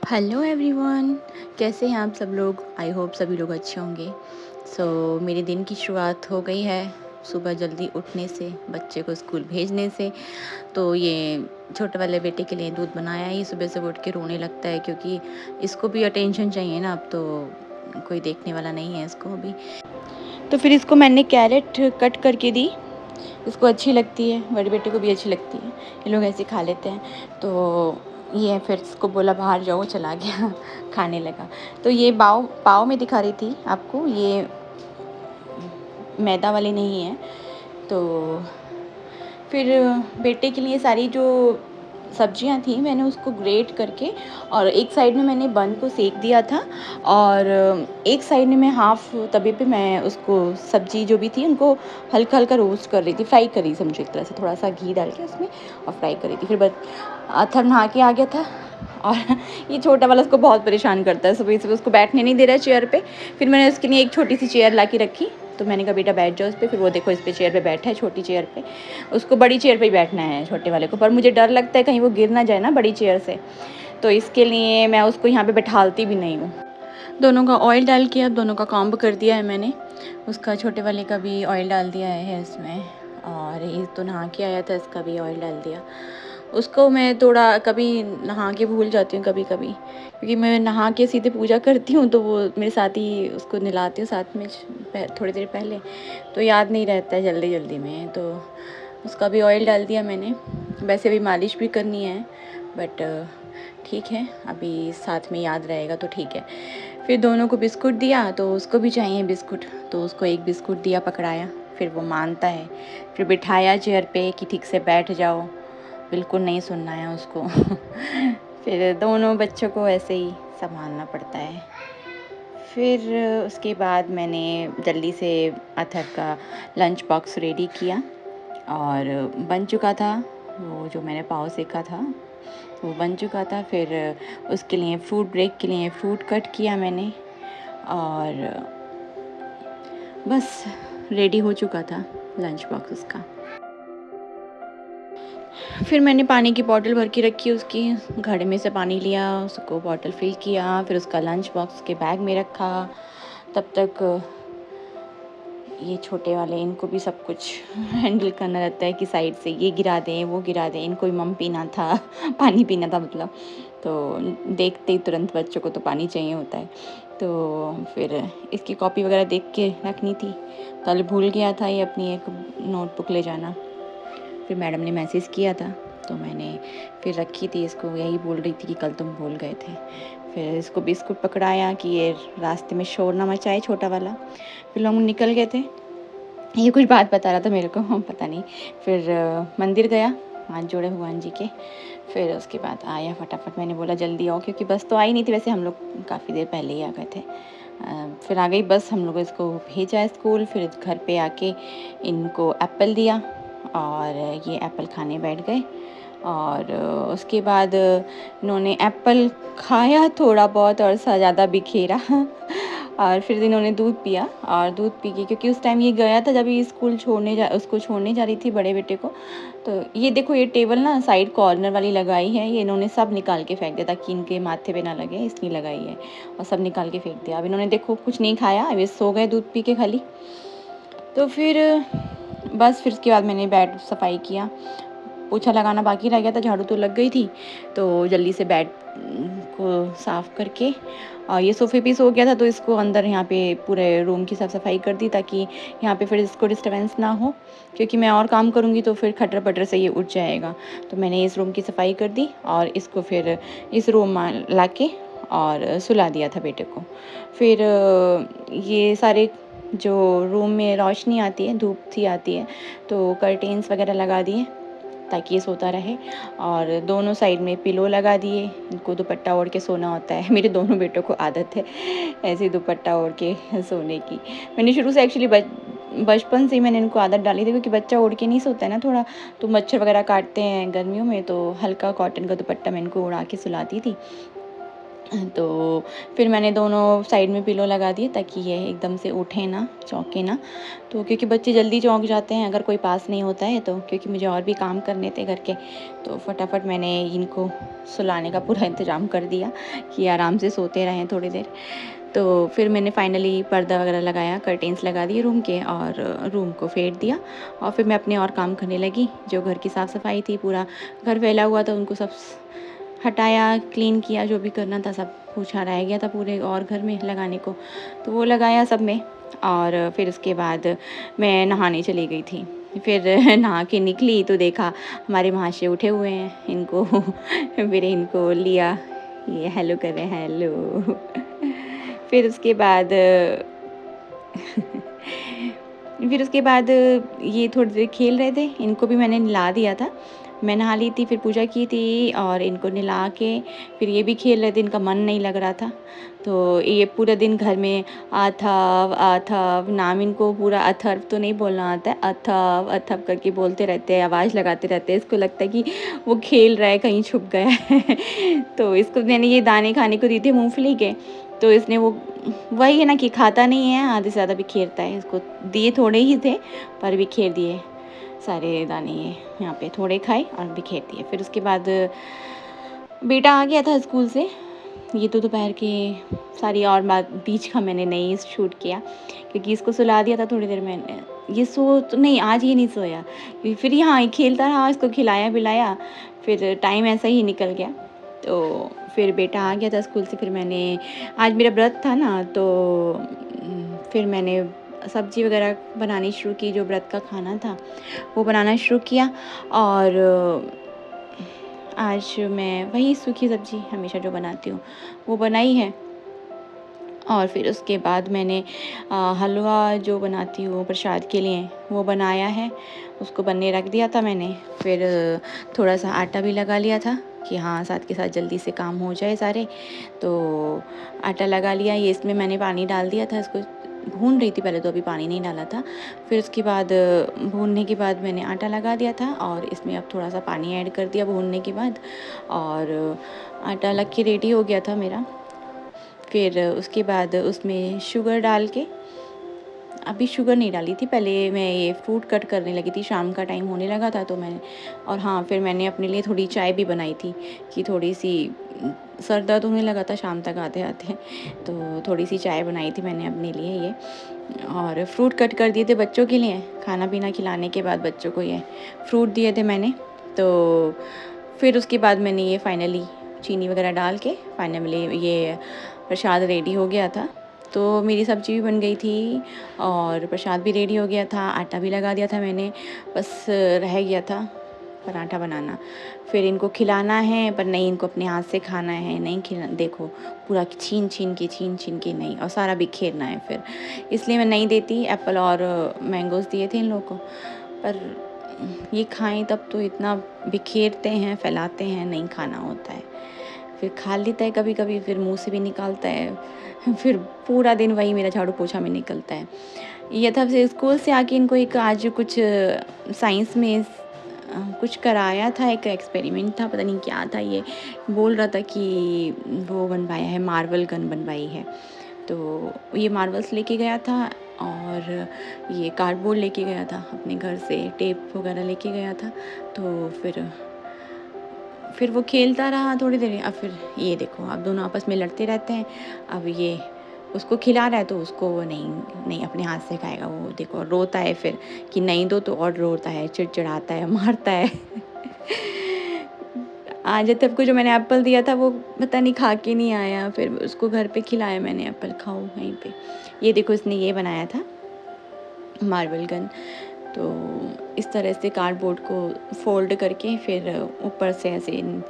Hello everyone, कैसे हैं आप सब लोग। आई होप सभी लोग अच्छे होंगे। मेरे दिन की शुरुआत हो गई है सुबह जल्दी उठने से, बच्चे को स्कूल भेजने से। तो ये छोटे वाले बेटे के लिए दूध बनाया ही, सुबह से उठ के रोने लगता है क्योंकि इसको भी अटेंशन चाहिए ना। अब तो कोई देखने वाला नहीं है इसको अभी। तो फिर इसको मैंने कैरेट कट करके दी, इसको अच्छी लगती है, बड़े बेटे को भी अच्छी लगती है, ये लोग ऐसे खा लेते हैं। तो ये फिर इसको बोला बाहर जाओ, चला गया खाने लगा। तो ये पाव में दिखा रही थी आपको, ये मैदा वाले नहीं है। तो फिर बेटे के लिए सारी जो सब्जियां थी मैंने उसको ग्रेट करके, और एक साइड में मैंने बन को सेक दिया था, और एक साइड में मैं हाफ तवे पे मैं उसको सब्जी जो भी थी उनको हल्का हल्का रोस्ट कर रही थी, फ्राई कर रही समझो एक तरह से, थोड़ा सा घी डाल के उसमें और फ्राई कर रही थी। फिर अथर नहा के आ गया था, और ये छोटा वाला उसको बहुत परेशान करता है, सुबह सुबह उसको बैठने नहीं दे रहा है चेयर पे। फिर मैंने उसके लिए एक छोटी सी चेयर ला के रखी, तो मैंने कहा बेटा बैठ जाओ उस पर। फिर वो देखो इस पे चेयर पे बैठा है, छोटी चेयर पे। उसको बड़ी चेयर पे ही बैठना है छोटे वाले को, पर मुझे डर लगता है कहीं वो गिर ना जाए ना बड़ी चेयर से, तो इसके लिए मैं उसको यहाँ पे बैठालती भी नहीं हूँ। दोनों का ऑयल डाल के अब दोनों का कॉम्ब कर दिया है मैंने। उसका छोटे वाले का भी ऑयल डाल दिया है इसमें, और ये तो नहा के आया था, इसका भी ऑयल डाल दिया। उसको मैं थोड़ा कभी नहा के भूल जाती हूँ कभी कभी, क्योंकि मैं नहा के सीधे पूजा करती हूँ, तो वो मेरे साथ ही उसको नहलाती हूँ साथ में थोड़ी देर पहले, तो याद नहीं रहता है जल्दी जल्दी में। तो उसका भी ऑयल डाल दिया मैंने। वैसे भी मालिश भी करनी है, बट ठीक है अभी साथ में याद रहेगा तो ठीक है। फिर दोनों को बिस्कुट दिया, तो उसको भी चाहिए बिस्कुट, तो उसको एक बिस्कुट दिया, पकड़ाया, फिर वो मानता है। फिर बिठाया चेयर पे कि ठीक से बैठ जाओ, बिल्कुल नहीं सुनना है उसको फिर दोनों बच्चों को ऐसे ही संभालना पड़ता है। फिर उसके बाद मैंने जल्दी से अथर का लंच बॉक्स रेडी किया, और बन चुका था वो जो मैंने पाव सेका था, वो बन चुका था। फिर उसके लिए फ्रूट ब्रेक के लिए फ्रूट कट किया मैंने, और बस रेडी हो चुका था लंच बॉक्स उसका। फिर मैंने पानी की बॉटल भर के रखी, उसकी घड़े में से पानी लिया, उसको बॉटल फिल किया, फिर उसका लंच बॉक्स के बैग में रखा। तब तक ये छोटे वाले, इनको भी सब कुछ हैंडल करना रहता है कि साइड से ये गिरा दें वो गिरा दें, इनको भी मम पीना था पानी पीना था मतलब। तो देखते ही तुरंत बच्चों को तो पानी चाहिए होता है। तो फिर इसकी कॉपी वगैरह देख के रखनी थी, कल भूल गया था ये अपनी एक नोटबुक ले जाना। फिर मैडम ने मैसेज किया था, तो मैंने फिर रखी थी इसको, यही बोल रही थी कि कल तुम भूल गए थे। फिर इसको बिस्कुट पकड़ाया कि ये रास्ते में शोर ना मचाए छोटा वाला। फिर लोग निकल गए थे, ये कुछ बात बता रहा था मेरे को, पता नहीं। फिर मंदिर गया, हाथ जोड़े भगवान जी के। फिर उसके बाद आया फटाफट, मैंने बोला जल्दी आओ, क्योंकि बस तो आई नहीं थी, वैसे हम लोग काफ़ी देर पहले ही आ गए थे। फिर आ गई बस, हम लोग इसको भेजा स्कूल। फिर घर पे आके इनको एप्पल दिया, और ये एप्पल खाने बैठ गए। और उसके बाद इन्होंने एप्पल खाया थोड़ा बहुत और ज़्यादा बिखेरा और फिर इन्होंने दूध पिया, और दूध पी के, क्योंकि उस टाइम ये गया था जब ये स्कूल उसको छोड़ने जा रही थी बड़े बेटे को। तो ये देखो, ये टेबल ना साइड कॉर्नर वाली लगाई है, ये इन्होंने सब निकाल के फेंक दिया ताकि इनके माथे पे ना लगे, इसलिए लगाई है, और सब निकाल के फेंक दिया। अब इन्होंने देखो कुछ नहीं खाया, अब ये सो गए दूध पी के खाली। तो फिर बस फिर उसके बाद मैंने बेड सफाई किया, पोछा लगाना बाकी रह गया था, झाड़ू तो लग गई थी, तो जल्दी से बेड को साफ़ करके, और ये सोफ़े पे सो गया था, तो इसको अंदर यहाँ पे पूरे रूम की साफ़ सफाई कर दी, ताकि यहाँ पे फिर इसको डिस्टर्बेंस ना हो, क्योंकि मैं और काम करूँगी तो फिर खटर पटर से ये उठ जाएगा। तो मैंने इस रूम की सफाई कर दी, और इसको फिर इस रूम में ला के और सुला दिया था बेटे को। फिर ये सारे जो रूम में रोशनी आती है, धूप सी आती है, तो कर्टेन्स वगैरह लगा दिए ताकि ये सोता रहे, और दोनों साइड में पिलो लगा दिए। इनको दुपट्टा ओढ़ के सोना होता है, मेरे दोनों बेटों को आदत है ऐसे दुपट्टा ओढ़ के सोने की। मैंने शुरू से एक्चुअली बचपन से ही मैंने इनको आदत डाली थी, क्योंकि बच्चा ओढ़ के नहीं सोता है ना थोड़ा, तो मच्छर वगैरह काटते हैं गर्मियों में, तो हल्का कॉटन का दुपट्टा मैं इनको उड़ा के सुलाती थी। तो फिर मैंने दोनों साइड में पिलो लगा दिए ताकि ये एकदम से उठे ना, चौंके ना। तो क्योंकि बच्चे जल्दी चौंक जाते हैं अगर कोई पास नहीं होता है तो, क्योंकि मुझे और भी काम करने थे घर के, तो फटाफट मैंने इनको सुलाने का पूरा इंतज़ाम कर दिया कि आराम से सोते रहें थोड़ी देर। तो फिर मैंने फाइनली पर्दा वगैरह लगाया, कर्टेन्स लगा दिए रूम के और रूम को फेर दिया और फिर मैं अपने और काम करने लगी। जो घर की साफ़-सफ़ाई थी, पूरा घर फैला हुआ था, उनको सब हटाया, क्लीन किया, जो भी करना था सब पोछा रह गया था पूरे और घर में लगाने को, तो वो लगाया सब में। और फिर उसके बाद मैं नहाने चली गई थी। फिर नहा के निकली तो देखा हमारे महाशय उठे हुए हैं, इनको फिर इनको लिया, ये हेलो कर रहे हैं, हेलो। फिर उसके बाद फिर उसके बाद ये थोड़ी देर खेल रहे थे, इनको भी मैंने नहला दिया था। मैं नहा ली थी, फिर पूजा की थी और इनको नहला के फिर ये भी खेल रहे थे, इनका मन नहीं लग रहा था। तो ये पूरा दिन घर में अथर्व अथर्व, नाम इनको पूरा अथर्व तो नहीं बोलना आता है, अथर्व अथर्व करके बोलते रहते हैं, आवाज़ लगाते रहते हैं। इसको लगता है कि वो खेल रहा है, कहीं छुप गया है। तो इसको मैंने ये दाने खाने को दिए थे मूँगफली के, तो इसने वो वही है ना कि खाता नहीं है, आधे से ज़्यादा बिखेरता है। इसको दिए थोड़े ही थे पर बिखेर दिए सारे दाने, ये यहाँ पे थोड़े खाए और बिखेर दिए। फिर उसके बाद बेटा आ गया था स्कूल से। ये तो दोपहर के सारी और बात बीच का मैंने नहीं शूट किया क्योंकि इसको सुला दिया था थोड़ी देर मैंने। ये सो तो नहीं, आज ये नहीं सोया, फिर यहाँ ही खेलता रहा, इसको खिलाया पिलाया, फिर टाइम ऐसा ही निकल गया। तो फिर बेटा आ गया था स्कूल से, फिर मैंने, आज मेरा व्रत था ना, तो फिर मैंने सब्ज़ी वगैरह बनानी शुरू की, जो व्रत का खाना था वो बनाना शुरू किया। और आज मैं वही सूखी सब्ज़ी हमेशा जो बनाती हूँ वो बनाई है। और फिर उसके बाद मैंने हलवा जो बनाती हूँ प्रसाद के लिए वो बनाया है, उसको बनने रख दिया था मैंने। फिर थोड़ा सा आटा भी लगा लिया था कि हाँ साथ के साथ जल्दी से काम हो जाए सारे। तो आटा लगा लिया, ये इसमें मैंने पानी डाल दिया था, इसको भून रही थी पहले, तो अभी पानी नहीं डाला था। फिर उसके बाद भूनने के बाद मैंने आटा लगा दिया था और इसमें अब थोड़ा सा पानी ऐड कर दिया भूनने के बाद, और आटा लग के रेडी हो गया था मेरा। फिर उसके बाद उसमें शुगर डाल के, अभी शुगर नहीं डाली थी, पहले मैं ये फ्रूट कट करने लगी थी, शाम का टाइम होने लगा था तो मैंने, और हाँ फिर मैंने अपने लिए थोड़ी चाय भी बनाई थी कि थोड़ी सी सर दर्द होने लगा था शाम तक आते आते, तो थोड़ी सी चाय बनाई थी मैंने अपने लिए ये। और फ्रूट कट कर दिए थे बच्चों के लिए, खाना पीना खिलाने के बाद बच्चों को ये फ्रूट दिए थे मैंने। तो फिर उसके बाद मैंने ये फाइनली चीनी वगैरह डाल के फाइनली ये प्रसाद रेडी हो गया था। तो मेरी सब्ज़ी भी बन गई थी और प्रसाद भी रेडी हो गया था, आटा भी लगा दिया था मैंने, बस रह गया था पराठा बनाना। फिर इनको खिलाना है, पर नहीं, इनको अपने हाथ से खाना है, नहीं खिला, देखो पूरा छीन छीन के नहीं, और सारा बिखेरना है फिर, इसलिए मैं नहीं देती। एप्पल और मैंगोज़ दिए थे इन लोगों को, पर ये खाएं तब तो इतना बिखेरते हैं, फैलाते हैं, नहीं खाना होता है। फिर खा लेता है कभी कभी, फिर मुंह से भी निकालता है, फिर पूरा दिन वही मेरा झाड़ू पोछा में निकलता है। ये तब से स्कूल से आके इनको एक आज कुछ साइंस में कुछ कराया था, एक एक्सपेरिमेंट था, पता नहीं क्या था, ये बोल रहा था कि वो बनवाया है, मार्वल गन बनवाई है। तो ये मार्वल्स लेके गया था और ये कार्डबोर्ड लेके गया था अपने घर से, टेप वगैरह लेके गया था। तो फिर वो खेलता रहा थोड़ी देर, अब फिर ये देखो अब दोनों आपस में लड़ते रहते हैं। अब ये उसको खिला रहा है तो उसको वो नहीं नहीं अपने हाथ से खाएगा, वो देखो रोता है फिर कि नहीं दो, तो और रोता है, चिड़चिड़ाता है, मारता है। आज तब को जो मैंने एप्पल दिया था वो पता नहीं खा के नहीं आया, फिर उसको घर पे खिलाया मैंने, एप्पल खाओ वहीं पे। ये देखो इसने ये बनाया था मार्बल गन। तो इस तरह से कार्डबोर्ड को फोल्ड करके फिर ऊपर से ऐसे इन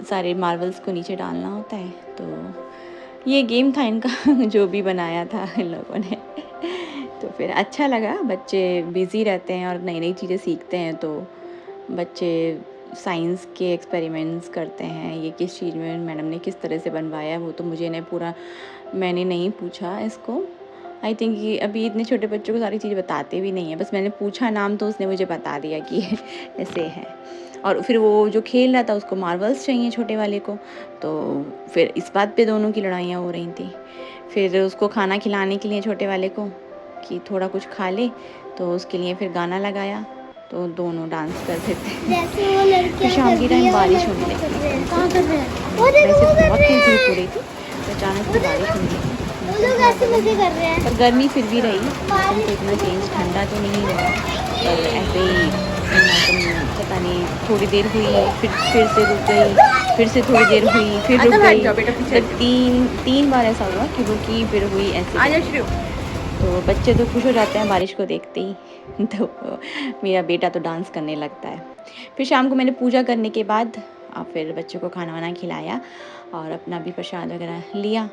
सारे मार्बल्स को नीचे डालना होता है। तो ये गेम था इनका जो भी बनाया था इन लोगों ने। तो फिर अच्छा लगा, बच्चे बिज़ी रहते हैं और नई नई चीज़ें सीखते हैं, तो बच्चे साइंस के एक्सपेरिमेंट्स करते हैं। ये किस चीज़ में मैडम ने किस तरह से बनवाया वो तो मुझे नहीं पूरा, मैंने नहीं पूछा इसको। आई थिंक ये अभी इतने छोटे बच्चों को सारी चीज़ें बताते भी नहीं हैं, बस मैंने पूछा नाम तो उसने मुझे बता दिया कि ऐसे है। और फिर वो जो खेल रहा था उसको मार्बल्स चाहिए छोटे वाले को, तो फिर इस बात पे दोनों की लड़ाइयाँ हो रही थी। फिर उसको खाना खिलाने के लिए छोटे वाले को कि थोड़ा कुछ खा ले, तो उसके लिए फिर गाना लगाया, तो दोनों डांस कर रहे थे। जैसे वो फिर लड़कियां शाम कर के रही टाइम है वो बारिश होने लड़के कर लगी रहे हैं, एकदम कहाँ कर से। रहे हैं, वो देखो वैसे वो कर बहुत रहे तेज़ धूप हो हैं, रही थी, तो अचानक वो से बारिश देखो होने लगी। वो मौसम लोग थोड़ा ऐसे बदल मजे गया, कर रहे हैं। पर गर्मी फिर भी रही। मौसम तो बारिश इतना में चेंज मजे कर ठंडा तो नहीं रहे हुआ, हैं। पर ऐसे ही मौसम पता नहीं, थोड़ी देर हुई, फिर से रुक गई, फिर से थोड़ी देर हुई, फिर रुक गई। मतलब 3 बार ऐसा हुआ कि रुकी, फिर हुई, ऐसे करके। तो बच्चे तो खुश हो जाते हैं बारिश को देखते ही। तो मेरा बेटा तो डांस करने लगता है। फिर शाम को मैंने पूजा करने के बाद फिर बच्चों को खाना वाना खिलाया और अपना भी प्रसाद वगैरह लिया।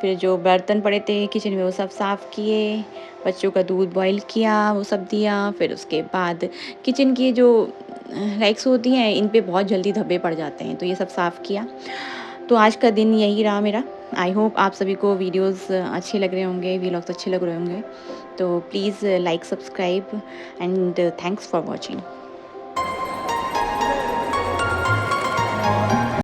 फिर जो बर्तन पड़े थे किचन में वो सब साफ़ किए, बच्चों का दूध बॉईल किया, वो सब दिया। फिर उसके बाद किचन की जो रैक्स होती हैं इन पे बहुत जल्दी धब्बे पड़ जाते हैं, तो ये सब साफ़ किया। तो आज का दिन यही रहा मेरा। आई होप आप सभी को वीडियोस अच्छे लग रहे होंगे, व्लॉग्स अच्छे लग रहे होंगे। तो please like, subscribe and thanks for watching.